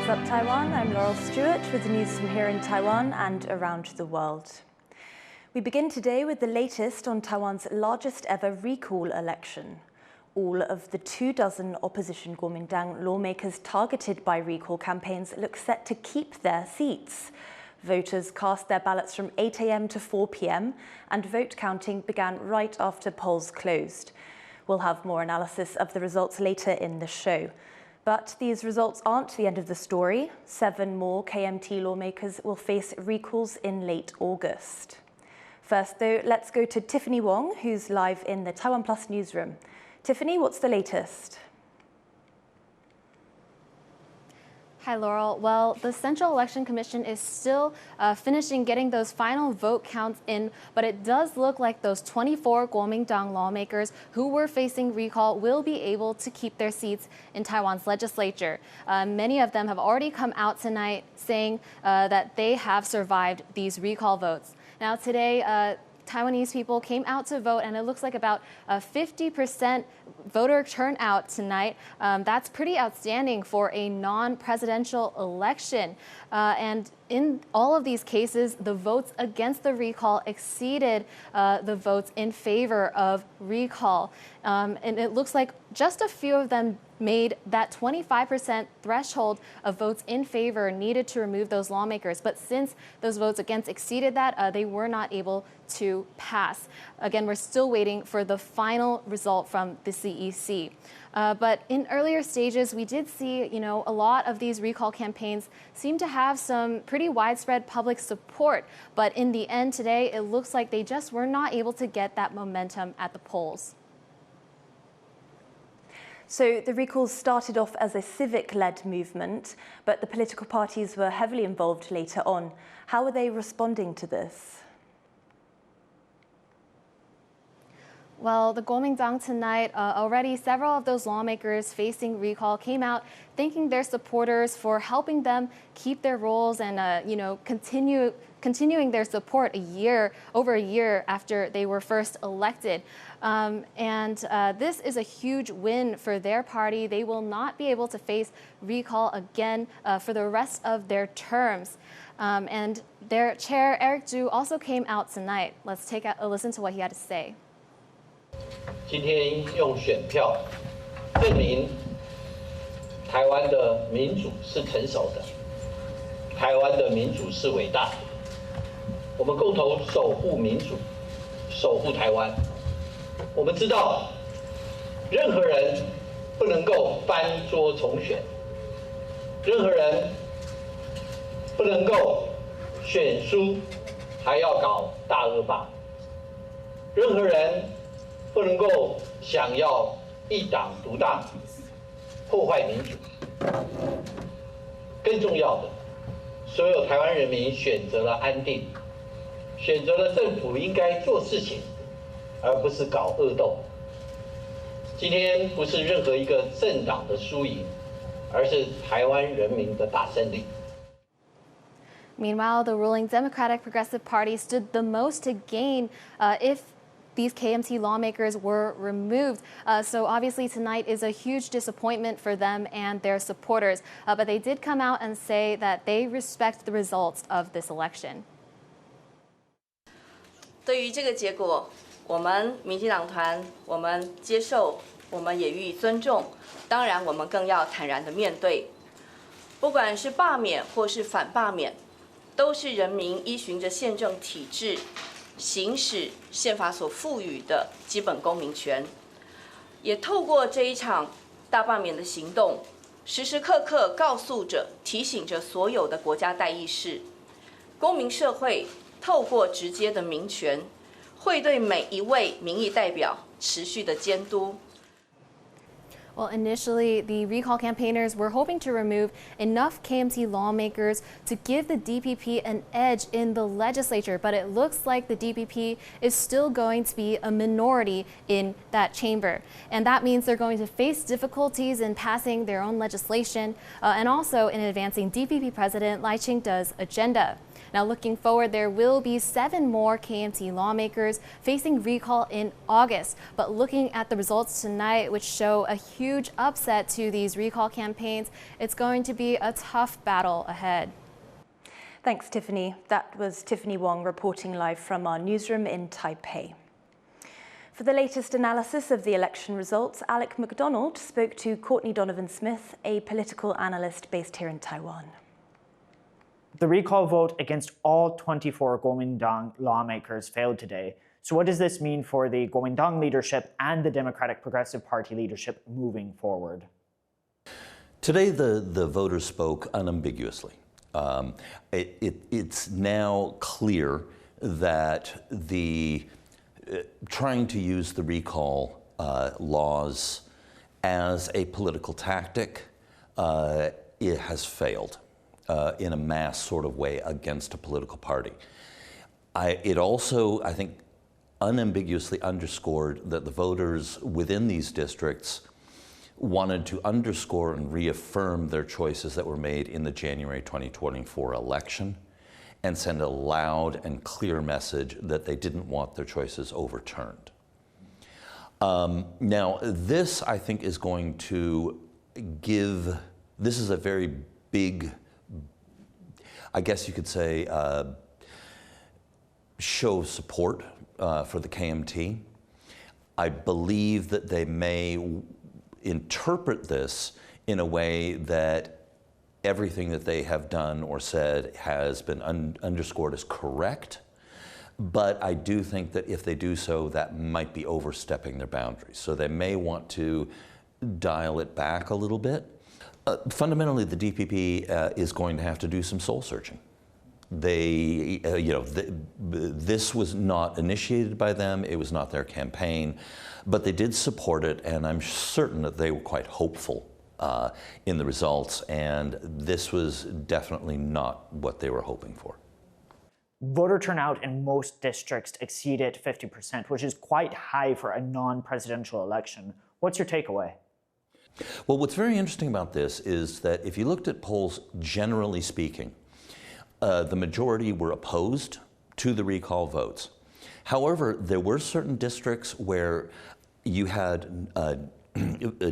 What's up, Taiwan? I'm Laurel Stewart with the news from here in Taiwan and around the world. We begin today with the latest on Taiwan's largest ever recall election. All of the 24 opposition Kuomintang lawmakers targeted by recall campaigns look set to keep their seats. Voters cast their ballots from 8 a.m. to 4 p.m. and vote counting began right after polls closed. We'll have more analysis of the results later in the show. But these results aren't the end of the story. 7 more KMT lawmakers will face recalls in late August. First, though, let's go to Tiffany Wong, who's live in the TaiwanPlus newsroom. Tiffany, what's the latest? Hi, Laurel. Well, the Central Election Commission is still finishing getting those final vote counts in, but it does look like those 24 Kuomintang lawmakers who were facing recall will be able to keep their seats in Taiwan's legislature. Many of them have already come out tonight saying that they have survived these recall votes. Now, today, Taiwanese people came out to vote, and it looks like about 50% voter turnout tonight. That's pretty outstanding for a non-presidential election. And in all of these cases, the votes against the recall exceeded the votes in favor of recall. And it looks like just a few of them made that 25% threshold of votes in favor needed to remove those lawmakers. But since those votes against exceeded that, they were not able to pass. Again, we're still waiting for the final result from the CEC. But in earlier stages, we did see, a lot of these recall campaigns seem to have some pretty widespread public support. But in the end today, it looks like they just were not able to get that momentum at the polls. So the recalls started off as a civic-led movement, but the political parties were heavily involved later on. How are they responding to this? Well, the Kuomintang tonight, already several of those lawmakers facing recall came out thanking their supporters for helping them keep their roles and, continuing their support over a year after they were first elected. This is a huge win for their party. They will not be able to face recall again for the rest of their terms. And their chair, Eric Zhu, also came out tonight. Let's take a listen to what he had to say. 今天用选票证明台湾的民主是成熟的，台湾的民主是伟大的。我们共同守护民主，守护台湾。我们知道，任何人不能够翻桌重选，任何人不能够选输还要搞大恶霸，任何人不能够想要一党独大，破坏民主。更重要的，所有台湾人民选择了安定，选择了政府应该做事情，而不是搞恶斗。今天不是任何一个政党的输赢，而是台湾人民的大胜利。 Meanwhile, the ruling Democratic Progressive Party stood the most to gain if these KMT lawmakers were removed. So obviously tonight is a huge disappointment for them and their supporters. But they did come out and say that they respect the results of this election. 对于这个结果，我们民进党团我们接受，我们也予以尊重。当然，我们更要坦然地面对。不管是罢免或是反罢免，都是人民依循着宪政体制。 行使宪法所赋予的基本公民权，也透过这一场大罢免的行动，时时刻刻告诉着、提醒着所有的国家代议士，公民社会透过直接的民权，会对每一位民意代表持续的监督。 Well, initially, the recall campaigners were hoping to remove enough KMT lawmakers to give the DPP an edge in the legislature, but it looks like the DPP is still going to be a minority in that chamber. And that means they're going to face difficulties in passing their own legislation and also in advancing DPP President Lai Ching-te's agenda. Now, looking forward, there will be 7 more KMT lawmakers facing recall in August. But looking at the results tonight, which show a huge upset to these recall campaigns, it's going to be a tough battle ahead. Thanks, Tiffany. That was Tiffany Wong reporting live from our newsroom in Taipei. For the latest analysis of the election results, Alec MacDonald spoke to Courtney Donovan-Smith, a political analyst based here in Taiwan. The recall vote against all 24 Kuomintang lawmakers failed today. So what does this mean for the Kuomintang leadership and the Democratic Progressive Party leadership moving forward? Today, the voters spoke unambiguously. It's now clear that trying to use the recall laws as a political tactic, it has failed in a mass sort of way against a political party. It also, I think, unambiguously underscored that the voters within these districts wanted to underscore and reaffirm their choices that were made in the January 2024 election and send a loud and clear message that they didn't want their choices overturned. Now, this, I think, is going to this is a very big, I guess you could say, show of support for the KMT. I believe that they may interpret this in a way that everything that they have done or said has been underscored as correct. But I do think that if they do so, that might be overstepping their boundaries. So they may want to dial it back a little bit. Fundamentally, the DPP is going to have to do some soul searching. This was not initiated by them. It was not their campaign, but they did support it, and I'm certain that they were quite hopeful in the results, and this was definitely not what they were hoping for. Voter turnout in most districts exceeded 50%, which is quite high for a non-presidential election. What's your takeaway? Well, what's very interesting about this is that if you looked at polls, generally speaking, the majority were opposed to the recall votes. However, there were certain districts where you had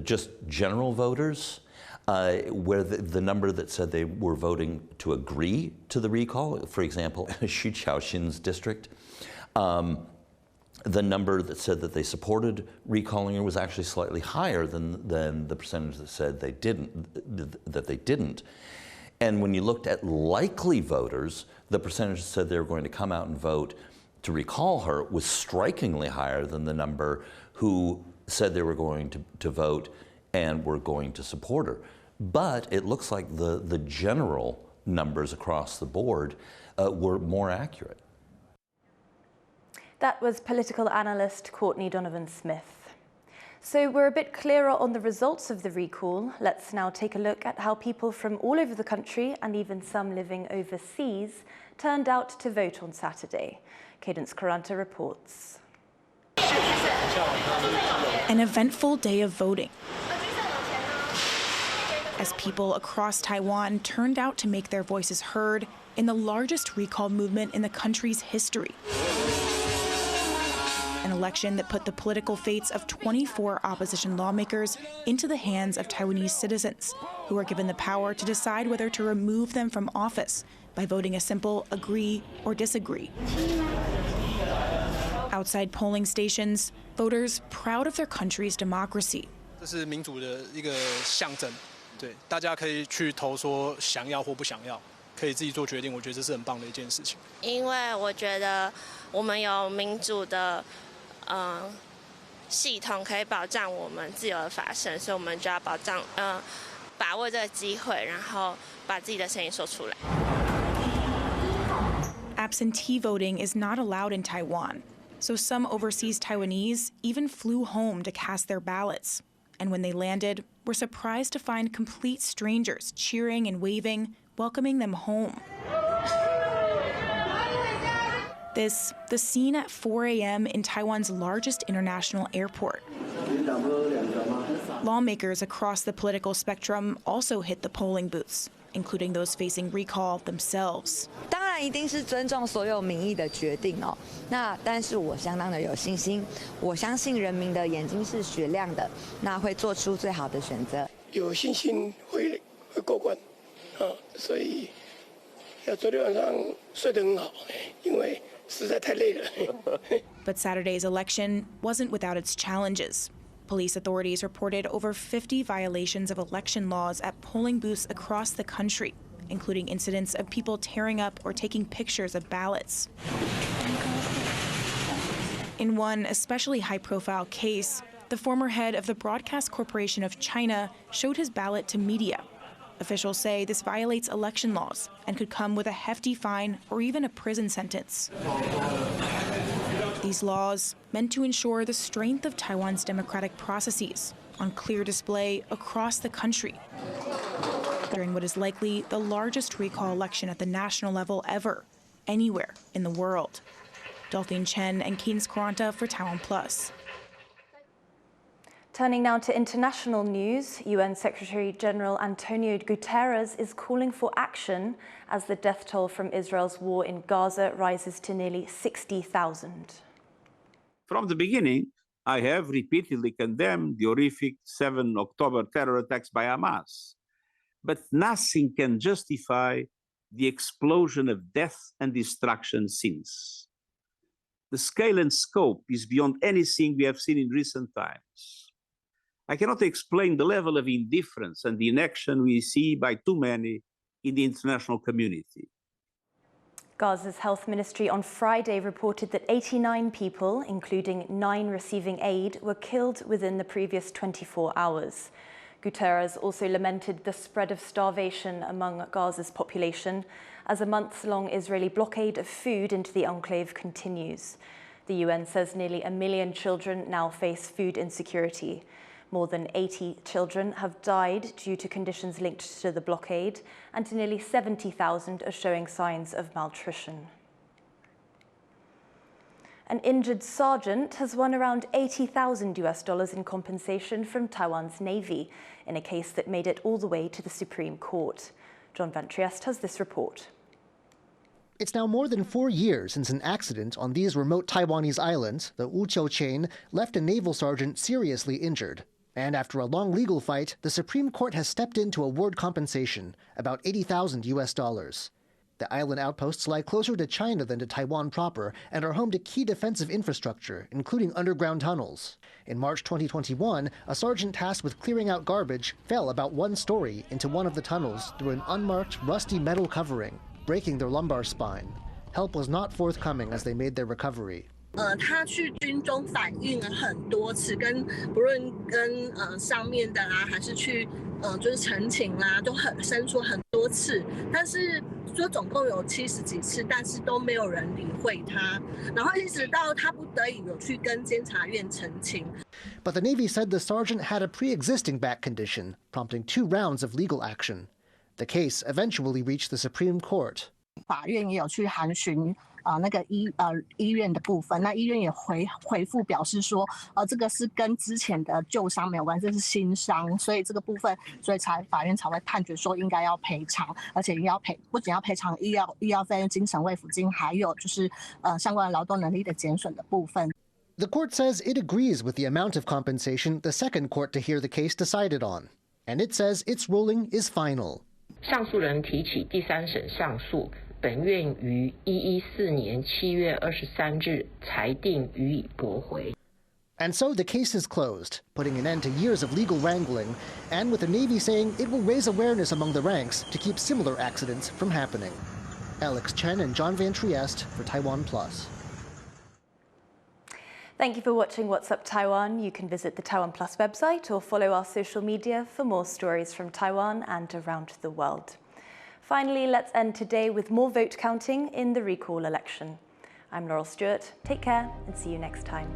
just general voters, where the number that said they were voting to agree to the recall, for example, Xu Qiaoxin's district, the number that said that they supported recalling her was actually slightly higher than the percentage that said they didn't. And when you looked at likely voters, the percentage that said they were going to come out and vote to recall her was strikingly higher than the number who said they were going to vote and were going to support her. But it looks like the general numbers across the board were more accurate. That was political analyst Courtney Donovan-Smith. So we're a bit clearer on the results of the recall. Let's now take a look at how people from all over the country, and even some living overseas, turned out to vote on Saturday. Cadence Caranta reports. An eventful day of voting, as people across Taiwan turned out to make their voices heard in the largest recall movement in the country's history. An election that put the political fates of 24 opposition lawmakers into the hands of Taiwanese citizens, who are given the power to decide whether to remove them from office by voting a simple agree or disagree. Outside polling stations, voters proud of their country's democracy. 这是民主的一个象征，对，大家可以去投说想要或不想要，可以自己做决定。我觉得这是很棒的一件事情。因为我觉得我们有民主的系统可以保障我们自由的发声，所以我们就要把握这个机会，然后把自己的声音说出来。Absentee voting is not allowed in Taiwan, so some overseas Taiwanese even flew home to cast their ballots. And when they landed, were surprised to find complete strangers cheering and waving, welcoming them home. This, the scene at 4 a.m. in Taiwan's largest international airport. Lawmakers across the political spectrum also hit the polling booths, including those facing recall themselves. 当然一定是尊重所有民意的决定哦。那但是我相当的有信心，我相信人民的眼睛是雪亮的，那会做出最好的选择。有信心会过关啊，所以昨天晚上睡得很好，因为实在太累了。But Saturday's election wasn't without its challenges. Police authorities reported over 50 violations of election laws at polling booths across the country, including incidents of people tearing up or taking pictures of ballots. In one especially high-profile case, the former head of the Broadcast Corporation of China showed his ballot to media. Officials say this violates election laws and could come with a hefty fine or even a prison sentence. These laws meant to ensure the strength of Taiwan's democratic processes on clear display across the country during what is likely the largest recall election at the national level ever, anywhere in the world. Delphine Chen and Keynes Quaranta for TaiwanPlus. Turning now to international news, UN Secretary-General Antonio Guterres is calling for action as the death toll from Israel's war in Gaza rises to nearly 60,000. From the beginning, I have repeatedly condemned the horrific 7 October terror attacks by Hamas. But nothing can justify the explosion of death and destruction since. The scale and scope is beyond anything we have seen in recent times. I cannot explain the level of indifference and inaction we see by too many in the international community. Gaza's health ministry on Friday reported that 89 people, including 9 receiving aid, were killed within the previous 24 hours. Guterres also lamented the spread of starvation among Gaza's population as a months-long Israeli blockade of food into the enclave continues. The UN says nearly 1 million children now face food insecurity. More than 80 children have died due to conditions linked to the blockade, and nearly 70,000 are showing signs of malnutrition. An injured sergeant has won around $80,000 in compensation from Taiwan's Navy in a case that made it all the way to the Supreme Court. John Van Trieste has this report. It's now more than 4 years since an accident on these remote Taiwanese islands, the Wuqiu chain, left a naval sergeant seriously injured. And after a long legal fight, the Supreme Court has stepped in to award compensation, about $80,000. The island outposts lie closer to China than to Taiwan proper and are home to key defensive infrastructure, including underground tunnels. In March 2021, a sergeant tasked with clearing out garbage fell about 1 story into one of the tunnels through an unmarked, rusty metal covering, breaking their lumbar spine. Help was not forthcoming as they made their recovery. 他去军中反映了很多次，不论跟上面的啦，还是去就是陈情啦，都申诉很多次，但是说总共有70几次，但是都没有人理会他，然后一直到他不得已有去跟监察院陈情。But the Navy said the sergeant had a pre-existing back condition, prompting 2 rounds of legal action. The case eventually reached the Supreme Court. 法院也有去函询那个医院的部分，那医院也回复表示说，这个是跟之前的旧伤没有关系，这是新伤，所以这个部分，所以法院才会判决说应该要赔偿，而且不仅要赔偿医药费用、精神慰抚金，还有就是相关的劳动能力的减损的部分。The court says it agrees with the amount of compensation the second court to hear the case decided on, and it says its ruling is final. 上诉人提起第3审上诉，本院于114年7月23日裁定予以驳回。And so the case is closed, putting an end to years of legal wrangling, and with the Navy saying it will raise awareness among the ranks to keep similar accidents from happening. Alex Chen and John Van Trieste for TaiwanPlus. Thank you for watching What's Up Taiwan. You can visit the TaiwanPlus website or follow our social media for more stories from Taiwan and around the world. Finally, let's end today with more vote counting in the recall election. I'm Laurel Stewart. Take care and see you next time.